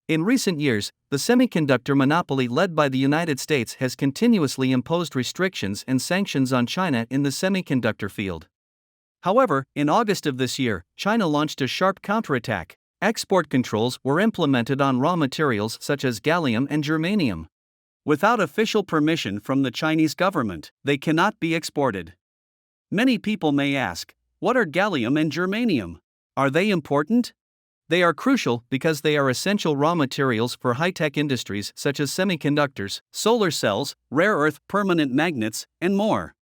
In recent years, the semiconductor monopoly led by the United States has continuously imposed restrictions and sanctions on China in the semiconductor field. However, in August of this year, China launched a sharp counterattack. Export controls were implemented on raw materials such as gallium and germanium. Without official permission from the Chinese government, they cannot be exported. Many people may ask, what are gallium and germanium? Are they important? They are crucial because they are essential raw materials for high-tech industries such as semiconductors, solar cells, rare earth permanent magnets, and more.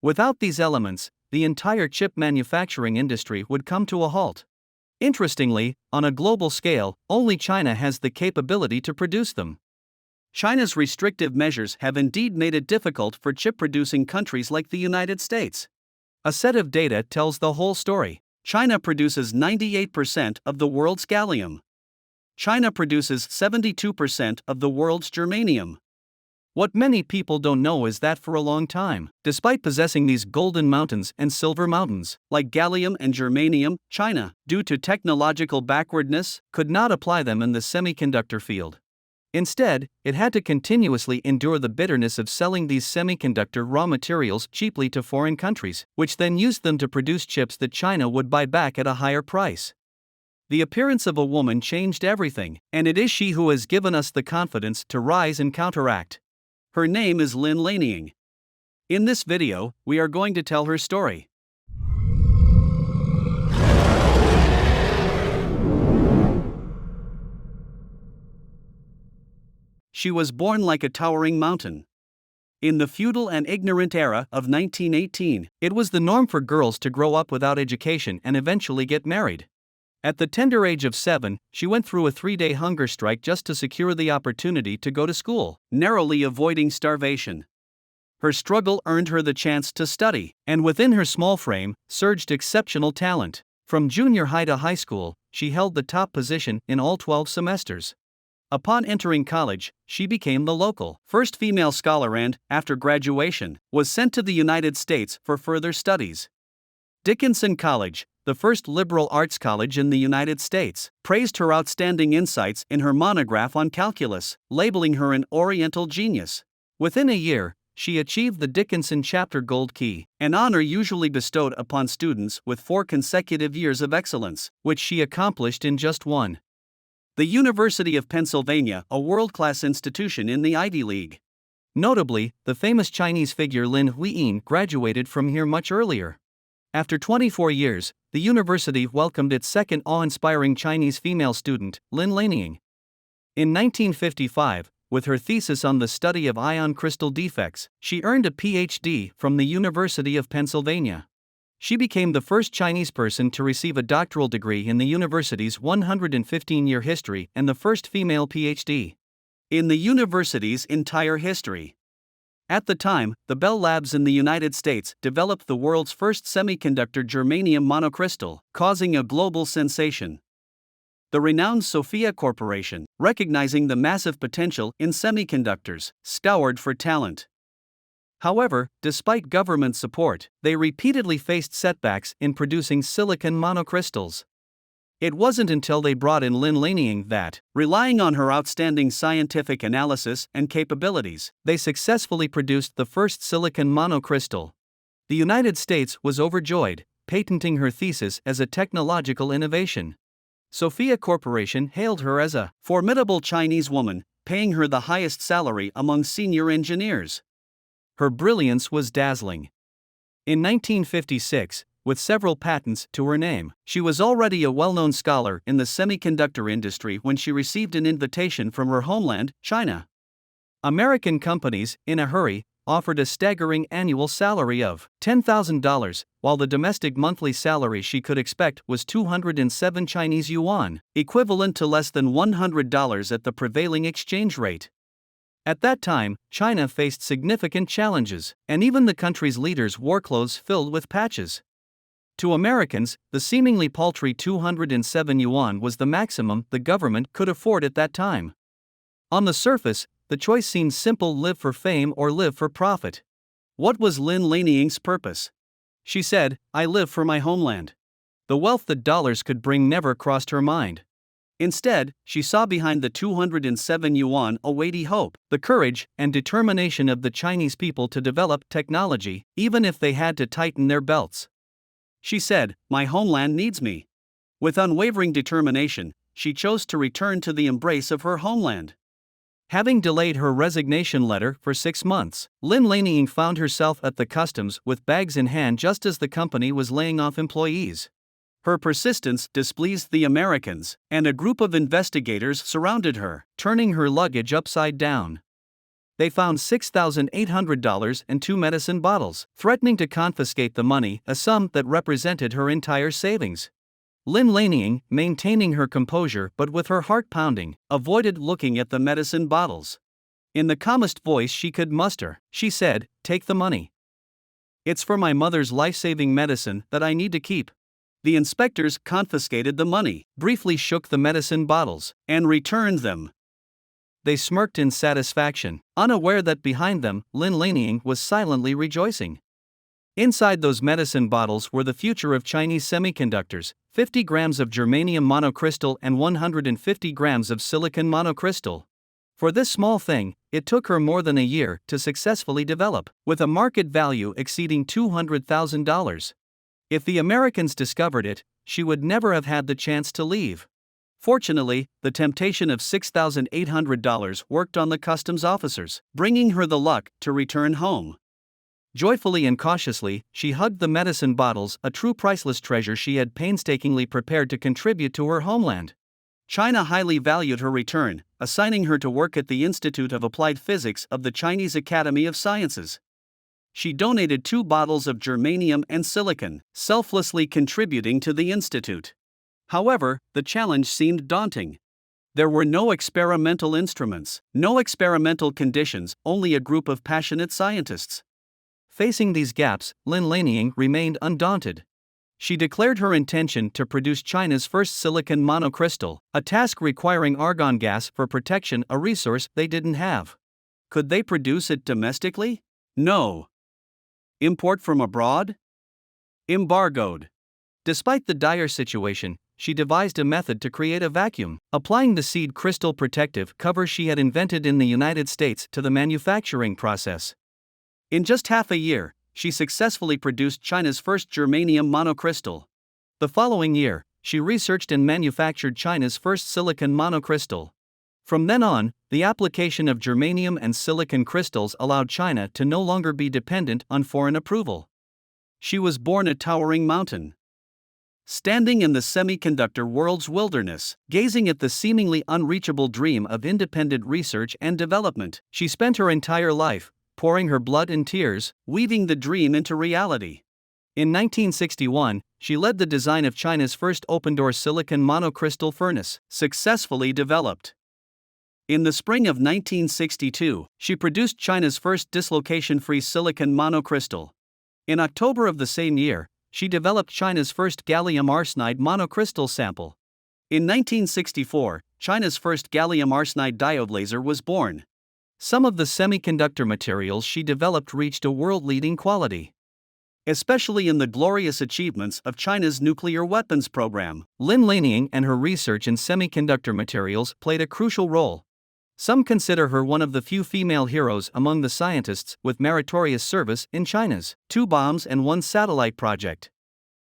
Without these elements, the entire chip manufacturing industry would come to a halt. Interestingly, on a global scale, only China has the capability to produce them. China's restrictive measures have indeed made it difficult for chip-producing countries like the United States. A set of data tells the whole story. China produces 98% of the world's gallium. China produces 72% of the world's germanium. What many people don't know is that for a long time, despite possessing these golden mountains and silver mountains, like gallium and germanium, China, due to technological backwardness, could not apply them in the semiconductor field. Instead, it had to continuously endure the bitterness of selling these semiconductor raw materials cheaply to foreign countries, which then used them to produce chips that China would buy back at a higher price. The appearance of a woman changed everything, and it is she who has given us the confidence to rise and counteract. Her name is Lin Lanying. In this video, we are going to tell her story. She was born like a towering mountain. In the feudal and ignorant era of 1918, it was the norm for girls to grow up without education and eventually get married. At the tender age of 7, she went through a 3-day hunger strike just to secure the opportunity to go to school, narrowly avoiding starvation. Her struggle earned her the chance to study, and within her small frame surged exceptional talent. From junior high to high school, she held the top position in all 12 semesters. Upon entering college, she became the local first female scholar and, after graduation, was sent to the United States for further studies. Dickinson College, the first liberal arts college in the United States, praised her outstanding insights in her monograph on calculus, labeling her an Oriental genius. Within a year, she achieved the Dickinson Chapter Gold Key, an honor usually bestowed upon students with 4 consecutive years of excellence, which she accomplished in just 1. The University of Pennsylvania, a world-class institution in the Ivy League. Notably, the famous Chinese figure Lin Lanying graduated from here much earlier. After 24 years, the university welcomed its second awe-inspiring Chinese female student, Lin Lanying. In 1955, with her thesis on the study of ion crystal defects, she earned a PhD from the University of Pennsylvania. She became the first Chinese person to receive a doctoral degree in the university's 115-year history and the first female PhD in the university's entire history. At the time, the Bell Labs in the United States developed the world's first semiconductor germanium monocrystal, causing a global sensation. The renowned Sophia Corporation, recognizing the massive potential in semiconductors, scoured for talent. However, despite government support, they repeatedly faced setbacks in producing silicon monocrystals. It wasn't until they brought in Lin Lanying that, relying on her outstanding scientific analysis and capabilities, they successfully produced the first silicon monocrystal. The United States was overjoyed, patenting her thesis as a technological innovation. Sophia Corporation hailed her as a formidable Chinese woman, paying her the highest salary among senior engineers. Her brilliance was dazzling. In 1956, with several patents to her name, she was already a well-known scholar in the semiconductor industry when she received an invitation from her homeland, China. American companies, in a hurry, offered a staggering annual salary of $10,000, while the domestic monthly salary she could expect was 207 Chinese yuan, equivalent to less than $100 at the prevailing exchange rate. At that time, China faced significant challenges, and even the country's leaders wore clothes filled with patches. To Americans, the seemingly paltry 207 yuan was the maximum the government could afford at that time. On the surface, the choice seemed simple: live for fame or live for profit. What was Lin Lanying's purpose? She said, "I live for my homeland." The wealth that dollars could bring never crossed her mind. Instead, she saw behind the 207 yuan a weighty hope, the courage and determination of the Chinese people to develop technology, even if they had to tighten their belts. She said, "My homeland needs me." With unwavering determination, she chose to return to the embrace of her homeland. Having delayed her resignation letter for 6 months, Lin Lanying found herself at the customs with bags in hand just as the company was laying off employees. Her persistence displeased the Americans, and a group of investigators surrounded her, turning her luggage upside down. They found $6,800 and 2 medicine bottles, threatening to confiscate the money, a sum that represented her entire savings. Lin Lanying, maintaining her composure but with her heart pounding, avoided looking at the medicine bottles. In the calmest voice she could muster, she said, "Take the money. It's for my mother's life-saving medicine that I need to keep." The inspectors confiscated the money, briefly shook the medicine bottles, and returned them. They smirked in satisfaction, unaware that behind them, Lin Lanying was silently rejoicing. Inside those medicine bottles were the future of Chinese semiconductors, 50 grams of germanium monocrystal and 150 grams of silicon monocrystal. For this small thing, it took her more than a year to successfully develop, with a market value exceeding $200,000. If the Americans discovered it, she would never have had the chance to leave. Fortunately, the temptation of $6,800 worked on the customs officers, bringing her the luck to return home. Joyfully and cautiously, she hugged the medicine bottles, a true priceless treasure she had painstakingly prepared to contribute to her homeland. China highly valued her return, assigning her to work at the Institute of Applied Physics of the Chinese Academy of Sciences. She donated 2 bottles of germanium and silicon, selflessly contributing to the institute. However, the challenge seemed daunting. There were no experimental instruments, no experimental conditions, only a group of passionate scientists. Facing these gaps, Lin Lanying remained undaunted. She declared her intention to produce China's first silicon monocrystal, a task requiring argon gas for protection, a resource they didn't have. Could they produce it domestically? No. Import from abroad? Embargoed. Despite the dire situation, she devised a method to create a vacuum, applying the seed crystal protective cover she had invented in the United States to the manufacturing process. In just half a year, she successfully produced China's first germanium monocrystal. The following year, she researched and manufactured China's first silicon monocrystal. From then on, the application of germanium and silicon crystals allowed China to no longer be dependent on foreign approval. She was born a towering mountain. Standing in the semiconductor world's wilderness, gazing at the seemingly unreachable dream of independent research and development, she spent her entire life, pouring her blood and tears, weaving the dream into reality. In 1961, she led the design of China's first open-door silicon monocrystal furnace, successfully developed. In the spring of 1962, she produced China's first dislocation-free silicon monocrystal. In October of the same year, she developed China's first gallium arsenide monocrystal sample. In 1964, China's first gallium arsenide diode laser was born. Some of the semiconductor materials she developed reached a world-leading quality. Especially in the glorious achievements of China's nuclear weapons program, Lin Lanying and her research in semiconductor materials played a crucial role. Some consider her one of the few female heroes among the scientists with meritorious service in China's 2 bombs and 1 satellite project.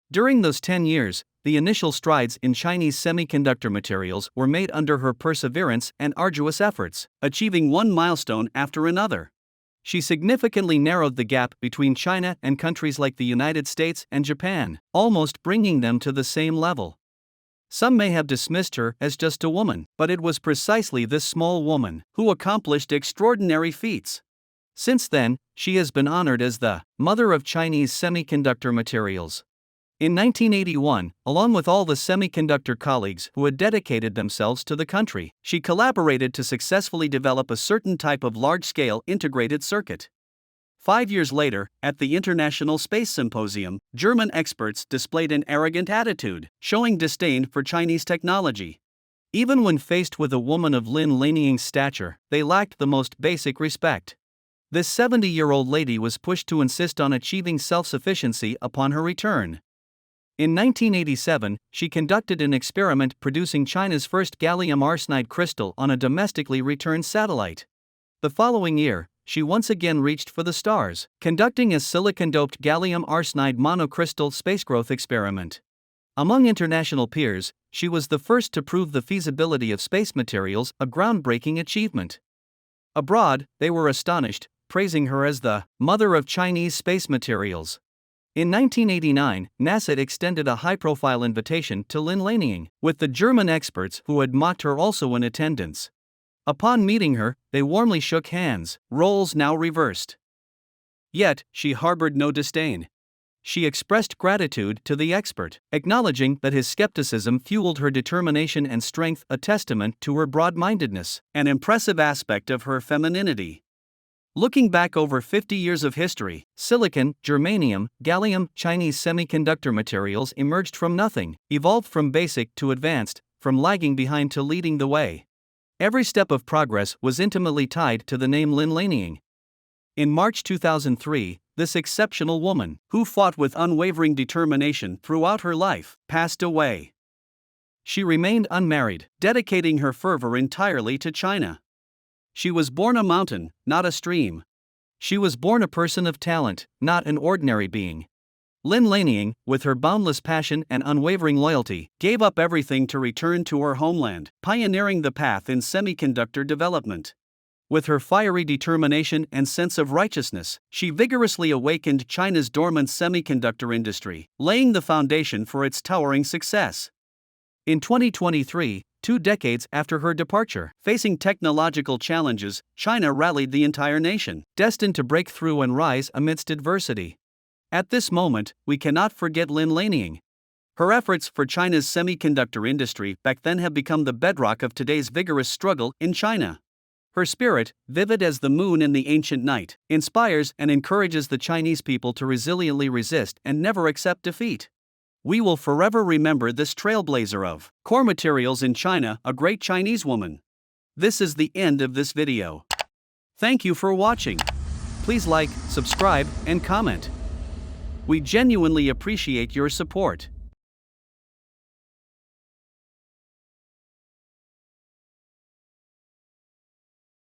During those 10 years, the initial strides in Chinese semiconductor materials were made under her perseverance and arduous efforts, achieving one milestone after another. She significantly narrowed the gap between China and countries like the United States and Japan, almost bringing them to the same level. Some may have dismissed her as just a woman, but it was precisely this small woman who accomplished extraordinary feats. Since then, she has been honored as the mother of Chinese semiconductor materials. In 1981, along with all the semiconductor colleagues who had dedicated themselves to the country, she collaborated to successfully develop a certain type of large-scale integrated circuit. 5 years later, at the International Space Symposium, German experts displayed an arrogant attitude, showing disdain for Chinese technology. Even when faced with a woman of Lin Lanying's stature, they lacked the most basic respect. This 70-year-old lady was pushed to insist on achieving self-sufficiency upon her return. In 1987, she conducted an experiment producing China's first gallium arsenide crystal on a domestically returned satellite. The following year, she once again reached for the stars, conducting a silicon-doped gallium arsenide monocrystal spacegrowth experiment. Among international peers, she was the first to prove the feasibility of space materials, a groundbreaking achievement. Abroad, they were astonished, praising her as the mother of Chinese space materials. In 1989, NASA extended a high-profile invitation to Lin Lanying, with the German experts who had mocked her also in attendance. Upon meeting her, they warmly shook hands, roles now reversed. Yet, she harbored no disdain. She expressed gratitude to the expert, acknowledging that his skepticism fueled her determination and strength, a testament to her broad-mindedness, an impressive aspect of her femininity. Looking back over 50 years of history, silicon, germanium, gallium, Chinese semiconductor materials emerged from nothing, evolved from basic to advanced, from lagging behind to leading the way. Every step of progress was intimately tied to the name Lin Lanying. In March 2003, this exceptional woman, who fought with unwavering determination throughout her life, passed away. She remained unmarried, dedicating her fervor entirely to China. She was born a mountain, not a stream. She was born a person of talent, not an ordinary being. Lin Lanying, with her boundless passion and unwavering loyalty, gave up everything to return to her homeland, pioneering the path in semiconductor development. With her fiery determination and sense of righteousness, she vigorously awakened China's dormant semiconductor industry, laying the foundation for its towering success. In 2023, 2 decades after her departure, facing technological challenges, China rallied the entire nation, destined to break through and rise amidst adversity. At this moment, we cannot forget Lin Lanying. Her efforts for China's semiconductor industry back then have become the bedrock of today's vigorous struggle in China. Her spirit, vivid as the moon in the ancient night, inspires and encourages the Chinese people to resiliently resist and never accept defeat. We will forever remember this trailblazer of core materials in China, a great Chinese woman. This is the end of this video. Thank you for watching. Please like, subscribe, and comment. We genuinely appreciate your support.